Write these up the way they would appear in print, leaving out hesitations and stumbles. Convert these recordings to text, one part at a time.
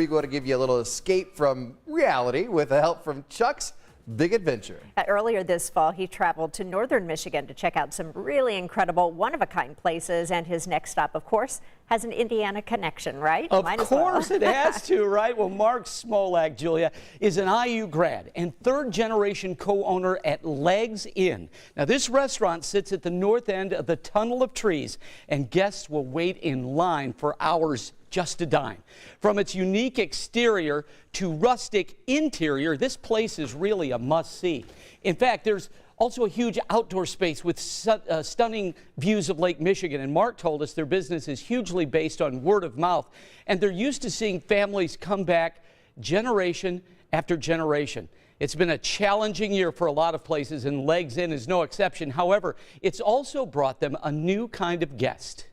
We go to give you a little escape from reality with the help from Chuck's Big Adventure. Earlier this fall, he traveled to northern Michigan to check out some really incredible, one-of-a-kind places. And his next stop, of course, has an Indiana connection, right? Of course it has to, right? Well, Mark Smolak, Julia, is an IU grad and third-generation co-owner at Legs Inn. Now, this restaurant sits at the north end of the Tunnel of Trees, and guests will wait in line for hours just to dine. From its unique exterior to rustic interior, this place is really a must-see. In fact, there's also a huge outdoor space with stunning views of Lake Michigan. And Mark told us their business is hugely based on word of mouth, and they're used to seeing families come back generation after generation. It's been a challenging year for a lot of places, and Legs Inn is no exception. However, it's also brought them a new kind of guest.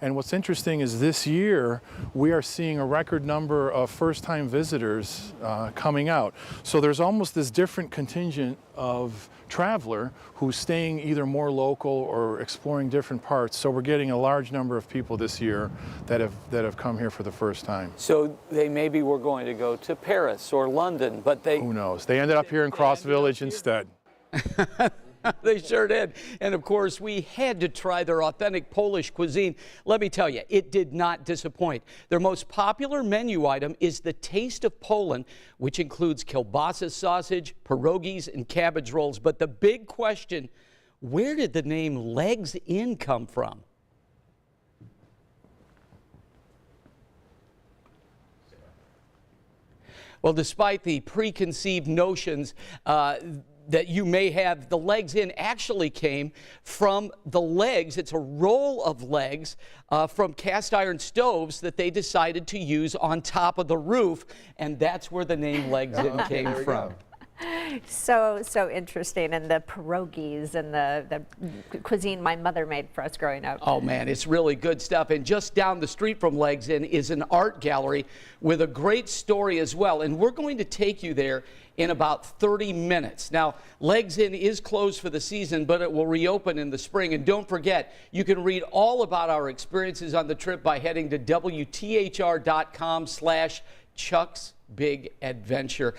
And what's interesting is this year we are seeing a record number of first-time visitors coming out. So there's almost this different contingent of traveler who's staying either more local or exploring different parts. So we're getting a large number of people this year that have come here for the first time. So they maybe were going to go to Paris or London, but who knows? They ended up here in Cross Village instead. They sure did. And of course, we had to try their authentic Polish cuisine. Let me tell you, it did not disappoint. Their most popular menu item is the Taste of Poland, which includes kielbasa sausage, pierogies, and cabbage rolls. But the big question, where did the name Legs Inn come from? Well, despite the preconceived notions that you may have, the Legs Inn actually came from the legs. It's a roll of legs from cast iron stoves that they decided to use on top of the roof, and that's where the name Legs Inn came from. So interesting, and the pierogies and the cuisine my mother made for us growing up. Oh man, it's really good stuff. And just down the street from Legs Inn is an art gallery with a great story as well. And we're going to take you there in about 30 minutes. Now, Legs Inn is closed for the season, but it will reopen in the spring. And don't forget, you can read all about our experiences on the trip by heading to WTHR.com/Chuck's Big Adventure.